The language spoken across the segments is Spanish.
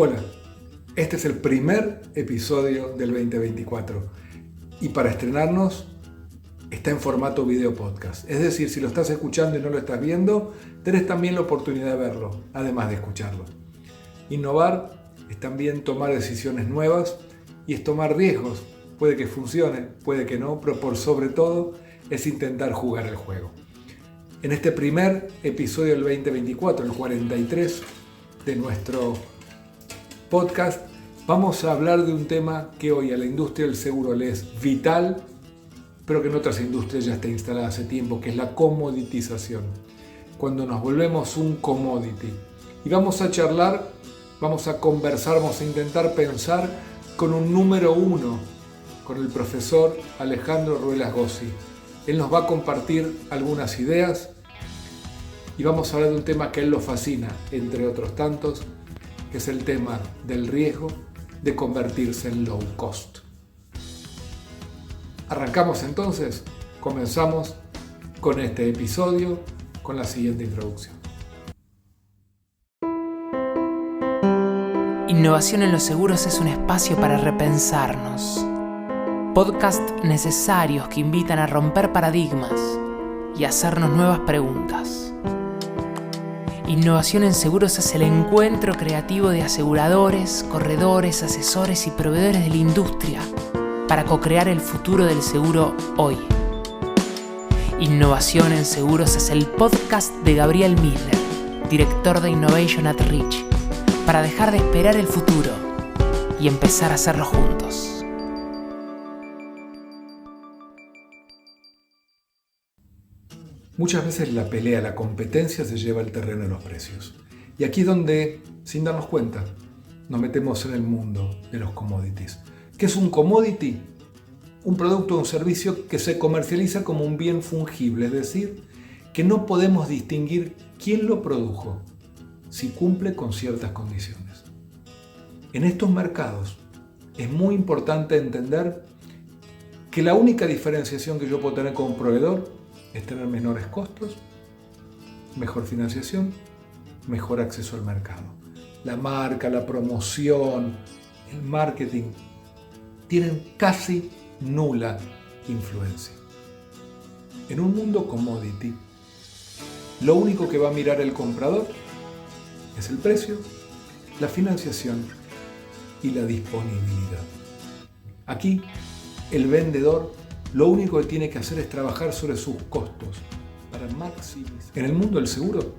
Hola, este es el primer episodio del 2024 y para estrenarnos está en formato video podcast. Es decir, si lo estás escuchando y no lo estás viendo, tenés también la oportunidad de verlo, además de escucharlo. Innovar es también tomar decisiones nuevas y es tomar riesgos. Puede que funcione, puede que no, pero por sobre todo es intentar jugar el juego. En este primer episodio del 2024, el 43 de nuestro podcast, vamos a hablar de un tema que hoy a la industria del seguro le es vital, pero que en otras industrias ya está instalada hace tiempo, que es la comoditización. Cuando nos volvemos un commodity. Y vamos a charlar, vamos a conversar, vamos a intentar pensar con un número uno, con el profesor Alejandro Ruelas Gossi. Él nos va a compartir algunas ideas y vamos a hablar de un tema que a él lo fascina, entre otros tantos, que es el tema del riesgo de convertirse en low cost. Arrancamos entonces, comenzamos con este episodio, con la siguiente introducción. Innovación en los seguros es un espacio para repensarnos. Podcasts necesarios que invitan a romper paradigmas y hacernos nuevas preguntas. Innovación en seguros es el encuentro creativo de aseguradores, corredores, asesores y proveedores de la industria para co-crear el futuro del seguro hoy. Innovación en seguros es el podcast de Gabriel Miller, director de Innovation at Rich, para dejar de esperar el futuro y empezar a hacerlo juntos. Muchas veces la pelea, la competencia se lleva al terreno de los precios. Y aquí es donde, sin darnos cuenta, nos metemos en el mundo de los commodities. ¿Qué es un commodity? Un producto o un servicio que se comercializa como un bien fungible, es decir, que no podemos distinguir quién lo produjo si cumple con ciertas condiciones. En estos mercados es muy importante entender que la única diferenciación que yo puedo tener como proveedor es tener menores costos, mejor financiación, mejor acceso al mercado. La marca, la promoción, el marketing tienen casi nula influencia. En un mundo commodity, lo único que va a mirar el comprador es el precio, la financiación y la disponibilidad. Aquí, el vendedor lo único que tiene que hacer es trabajar sobre sus costos para maximizar. En el mundo del seguro,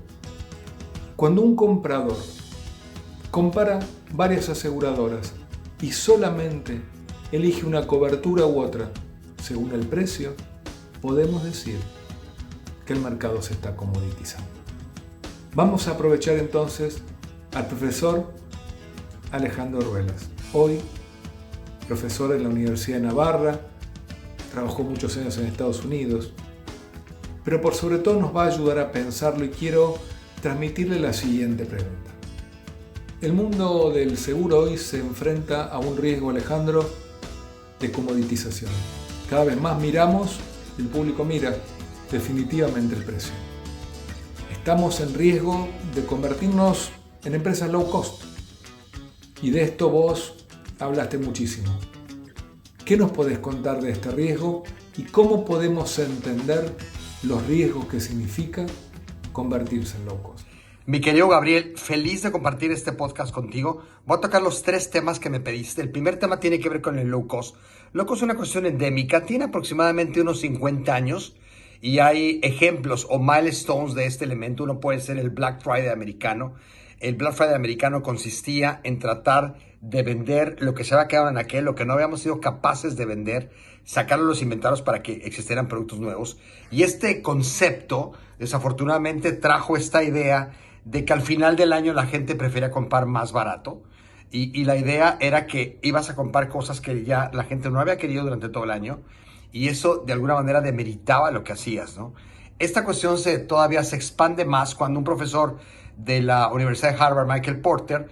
cuando un comprador compara varias aseguradoras y solamente elige una cobertura u otra según el precio, podemos decir que el mercado se está comoditizando. Vamos a aprovechar entonces al profesor Alejandro Ruelas, hoy profesor en la Universidad de Navarra. Trabajó muchos años en Estados Unidos, pero por sobre todo nos va a ayudar a pensarlo y quiero transmitirle la siguiente pregunta. El mundo del seguro hoy se enfrenta a un riesgo, Alejandro, de comoditización. Cada vez más miramos, el público mira definitivamente el precio. Estamos en riesgo de convertirnos en empresas low cost y de esto vos hablaste muchísimo. ¿Qué nos podés contar de este riesgo y cómo podemos entender los riesgos que significa convertirse en low cost? Mi querido Gabriel, feliz de compartir este podcast contigo. Voy a tocar los 3 temas que me pediste. El primer tema tiene que ver con el low cost. Low cost es una cuestión endémica, tiene aproximadamente unos 50 años y hay ejemplos o milestones de este elemento. Uno puede ser el Black Friday americano. El Black Friday americano consistía en tratar de vender lo que se había quedado en aquel, lo que no habíamos sido capaces de vender, sacarlo de los inventarios para que existieran productos nuevos. Y este concepto, desafortunadamente, trajo esta idea de que al final del año la gente prefería comprar más barato. Y la idea era que ibas a comprar cosas que ya la gente no había querido durante todo el año. Y eso, de alguna manera, demeritaba lo que hacías, ¿no? Esta cuestión todavía se expande más cuando un profesor de la Universidad de Harvard, Michael Porter,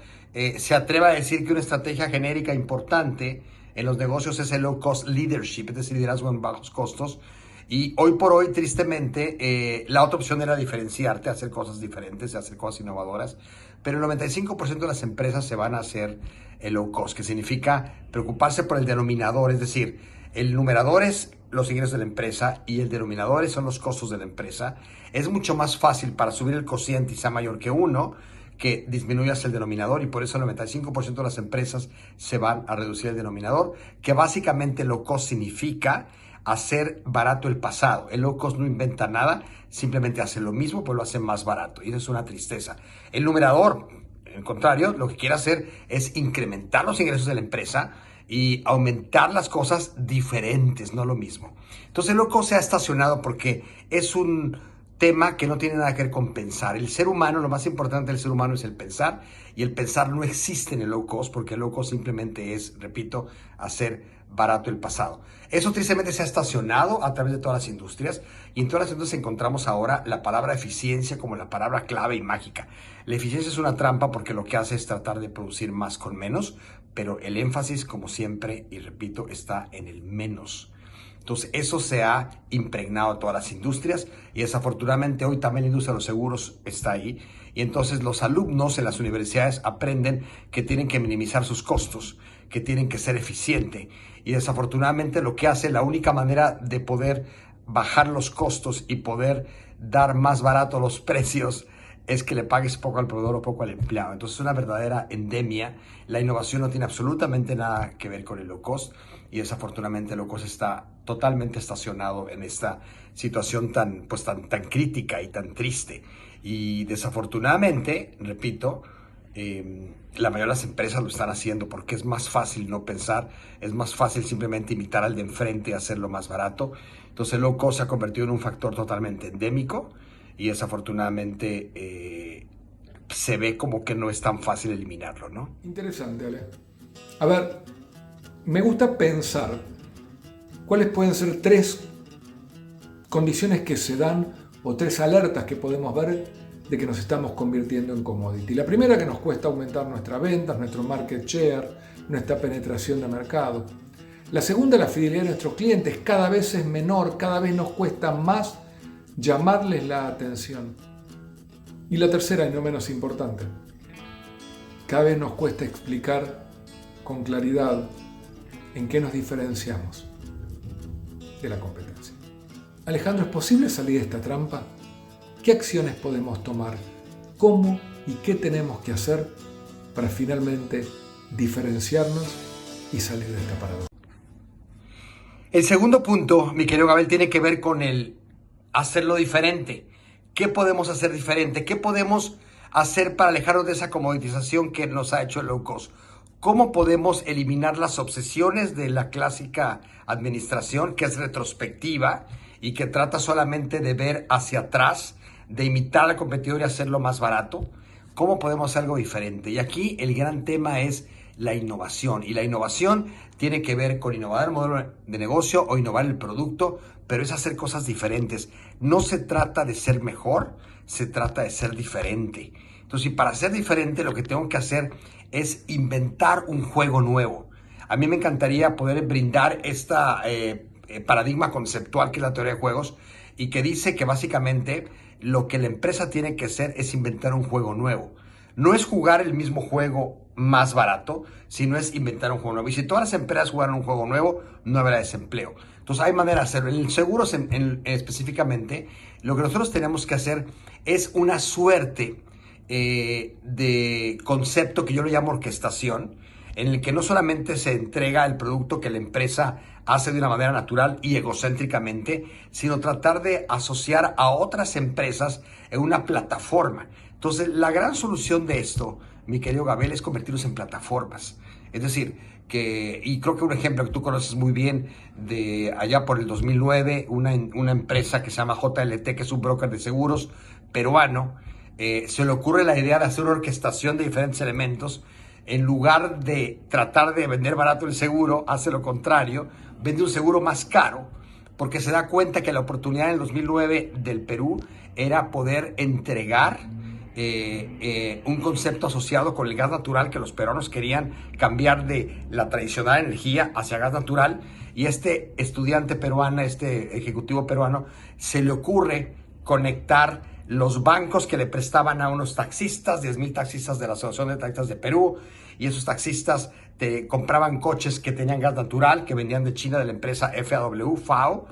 se atreve a decir que una estrategia genérica importante en los negocios es el low cost leadership, es decir, liderazgo en bajos costos. Y hoy por hoy, tristemente, la otra opción era diferenciarte, hacer cosas diferentes, hacer cosas innovadoras. pero el 95% de las empresas se van a hacer el low cost, que significa preocuparse por el denominador, es decir, el numerador es los ingresos de la empresa y el denominador son los costos de la empresa. Es mucho más fácil para subir el cociente y sea mayor que 1 que disminuyas el denominador, y por eso el 95% de las empresas se van a reducir el denominador, que básicamente low cost significa hacer barato el pasado. El low cost no inventa nada, simplemente hace lo mismo, pero lo hace más barato, y eso es una tristeza. El numerador, al contrario, lo que quiere hacer es incrementar los ingresos de la empresa y aumentar las cosas diferentes, no lo mismo. Entonces el low cost se ha estacionado porque es un tema que no tiene nada que ver con pensar. El ser humano, lo más importante del ser humano es el pensar, y el pensar no existe en el low cost, porque el low cost simplemente es, repito, hacer barato el pasado. Eso tristemente se ha estacionado a través de todas las industrias, y en todas las industrias encontramos ahora la palabra eficiencia como la palabra clave y mágica. La eficiencia es una trampa porque lo que hace es tratar de producir más con menos, pero el énfasis, como siempre, y repito, está en el menos. Entonces eso se ha impregnado en todas las industrias, y desafortunadamente hoy también la industria de los seguros está ahí, y entonces los alumnos en las universidades aprenden que tienen que minimizar sus costos, que tienen que ser eficientes, y desafortunadamente lo que hace, la única manera de poder bajar los costos y poder dar más barato los precios es que le pagues poco al proveedor o poco al empleado. Entonces es una verdadera endemia. La innovación no tiene absolutamente nada que ver con el low cost, y desafortunadamente el low cost está totalmente estacionado en esta situación tan crítica y tan triste. Y desafortunadamente, repito, la mayoría de las empresas lo están haciendo porque es más fácil no pensar, es más fácil simplemente imitar al de enfrente y hacerlo más barato. Entonces el low cost se ha convertido en un factor totalmente endémico, y desafortunadamente se ve como que no es tan fácil eliminarlo, ¿no? Interesante, Ale. A ver, me gusta pensar cuáles pueden ser 3 condiciones que se dan o 3 alertas que podemos ver de que nos estamos convirtiendo en commodity. La primera, que nos cuesta aumentar nuestras ventas, nuestro market share, nuestra penetración de mercado. La segunda, la fidelidad de nuestros clientes cada vez es menor, cada vez nos cuesta más llamarles la atención. Y la tercera, y no menos importante, cada vez nos cuesta explicar con claridad en qué nos diferenciamos de la competencia. Alejandro, ¿es posible salir de esta trampa? ¿Qué acciones podemos tomar? ¿Cómo y qué tenemos que hacer para finalmente diferenciarnos y salir de esta paradoja? El segundo punto, mi querido Gabriel, tiene que ver con el hacerlo diferente. ¿Qué podemos hacer diferente? ¿Qué podemos hacer para alejarnos de esa comoditización que nos ha hecho el low cost? ¿Cómo podemos eliminar las obsesiones de la clásica administración, que es retrospectiva y que trata solamente de ver hacia atrás, de imitar al competidor y hacerlo más barato? ¿Cómo podemos hacer algo diferente? Y aquí el gran tema es la innovación. Y la innovación tiene que ver con innovar el modelo de negocio o innovar el producto, pero es hacer cosas diferentes. No se trata de ser mejor, se trata de ser diferente. Entonces, para ser diferente, lo que tengo que hacer es inventar un juego nuevo. A mí me encantaría poder brindar esta paradigma conceptual que es la teoría de juegos, y que dice que básicamente lo que la empresa tiene que hacer es inventar un juego nuevo. No es jugar el mismo juego más barato, sino es inventar un juego nuevo. Y si todas las empresas jugaran un juego nuevo, no habrá desempleo. Entonces hay manera de hacerlo. En el seguros específicamente, lo que nosotros tenemos que hacer es una suerte de concepto que yo lo llamo orquestación, en el que no solamente se entrega el producto que la empresa hace de una manera natural y egocéntricamente, sino tratar de asociar a otras empresas en una plataforma. Entonces, la gran solución de esto, mi querido Gabriel, es convertirlos en plataformas. Es decir, y creo que un ejemplo que tú conoces muy bien, de allá por el 2009, una empresa que se llama JLT, que es un broker de seguros peruano, se le ocurre la idea de hacer una orquestación de diferentes elementos. En lugar de tratar de vender barato el seguro, hace lo contrario, vende un seguro más caro, porque se da cuenta que la oportunidad en el 2009 del Perú era poder entregar un concepto asociado con el gas natural, que los peruanos querían cambiar de la tradicional energía hacia gas natural, y este estudiante peruano, este ejecutivo peruano, se le ocurre conectar los bancos que le prestaban a unos taxistas, 10,000 taxistas de la Asociación de Taxistas de Perú, y esos taxistas te compraban coches que tenían gas natural, que vendían de China, de la empresa FAW,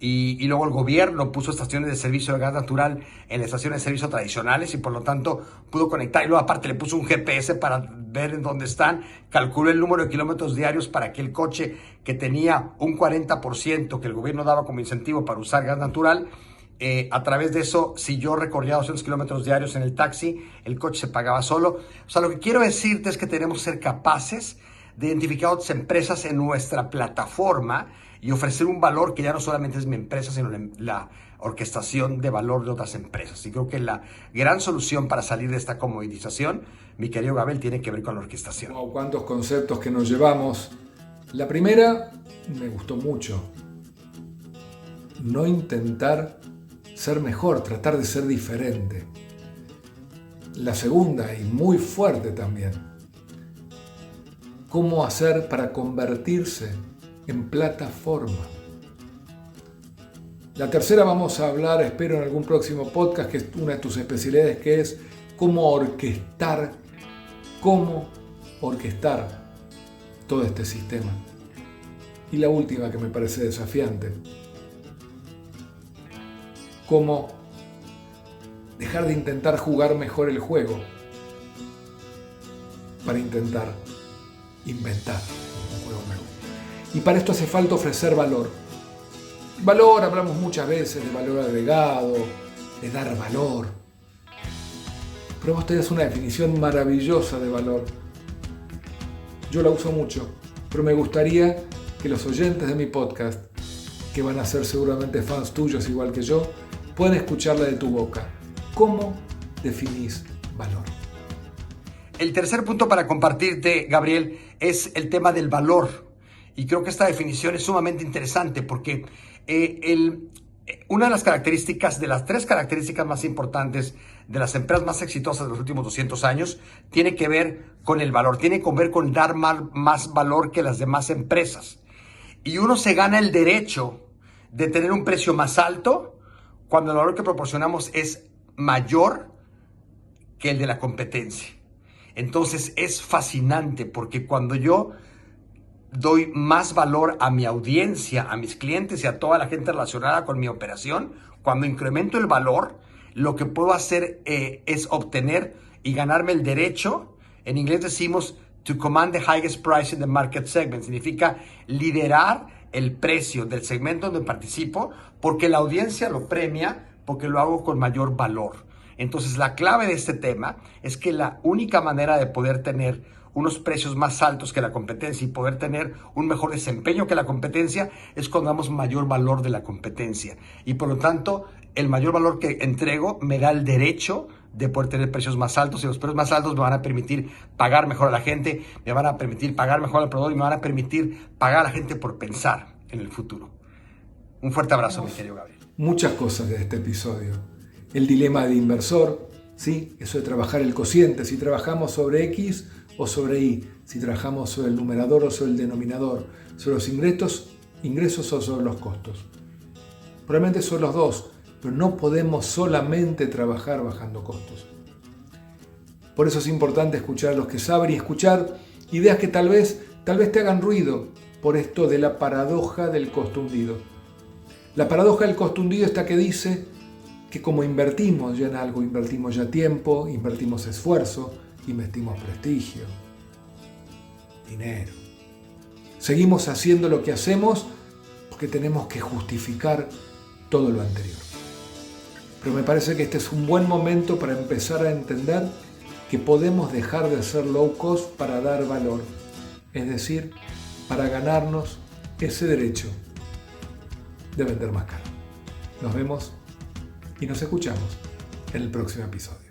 y luego el gobierno puso estaciones de servicio de gas natural en las estaciones de servicio tradicionales y por lo tanto pudo conectar. Y luego aparte le puso un GPS para ver en dónde están, calculó el número de kilómetros diarios para que el coche que tenía un 40% que el gobierno daba como incentivo para usar gas natural, a través de eso, si yo recorría 200 kilómetros diarios en el taxi, el coche se pagaba solo. O sea, lo que quiero decirte es que tenemos que ser capaces de identificar otras empresas en nuestra plataforma y ofrecer un valor que ya no solamente es mi empresa, sino la orquestación de valor de otras empresas. Y creo que la gran solución para salir de esta comoditización, mi querido Gabriel, tiene que ver con la orquestación. Wow, cuántos conceptos que nos llevamos. La primera me gustó mucho. No intentar ser mejor, tratar de ser diferente. La segunda, y muy fuerte también, cómo hacer para convertirse en plataforma. La tercera vamos a hablar, espero en algún próximo podcast, que es una de tus especialidades, que es cómo orquestar todo este sistema. Y la última, que me parece desafiante, cómo dejar de intentar jugar mejor el juego para intentar inventar un juego mejor. Y para esto hace falta ofrecer valor. Valor, hablamos muchas veces de valor agregado, de dar valor. Pero vos tenés una definición maravillosa de valor. Yo la uso mucho, pero me gustaría que los oyentes de mi podcast, que van a ser seguramente fans tuyos igual que yo, puedan escucharla de tu boca. ¿Cómo definís valor? El tercer punto para compartirte, Gabriel, es el tema del valor. Y creo que esta definición es sumamente interesante porque una de las características, de las 3 características más importantes de las empresas más exitosas de los últimos 200 años, tiene que ver con el valor, tiene que ver con dar más valor que las demás empresas. Y uno se gana el derecho de tener un precio más alto cuando el valor que proporcionamos es mayor que el de la competencia. Entonces es fascinante porque cuando yo doy más valor a mi audiencia, a mis clientes y a toda la gente relacionada con mi operación, cuando incremento el valor, lo que puedo hacer es obtener y ganarme el derecho. En inglés decimos to command the highest price in the market segment. Significa liderar el precio del segmento donde participo porque la audiencia lo premia, porque lo hago con mayor valor. Entonces la clave de este tema es que la única manera de poder tener unos precios más altos que la competencia y poder tener un mejor desempeño que la competencia es cuando damos mayor valor de la competencia. Y por lo tanto, el mayor valor que entrego me da el derecho de poder tener precios más altos, y los precios más altos me van a permitir pagar mejor a la gente, me van a permitir pagar mejor al proveedor y me van a permitir pagar a la gente por pensar en el futuro. Un fuerte abrazo, mi querido Gabriel. Muchas cosas de este episodio. El dilema de inversor, ¿sí? Eso de trabajar el cociente, si trabajamos sobre X o sobre Y, si trabajamos sobre el numerador o sobre el denominador, sobre los ingresos o sobre los costos. Probablemente son los dos, pero no podemos solamente trabajar bajando costos. Por eso es importante escuchar a los que saben y escuchar ideas que tal vez te hagan ruido por esto de la paradoja del costo hundido. La paradoja del costo hundido está que dice que como invertimos ya en algo, invertimos ya tiempo, invertimos esfuerzo, invertimos prestigio, dinero. Seguimos haciendo lo que hacemos porque tenemos que justificar todo lo anterior. Pero me parece que este es un buen momento para empezar a entender que podemos dejar de ser low cost para dar valor, es decir, para ganarnos ese derecho de vender más caro. Nos vemos y nos escuchamos en el próximo episodio.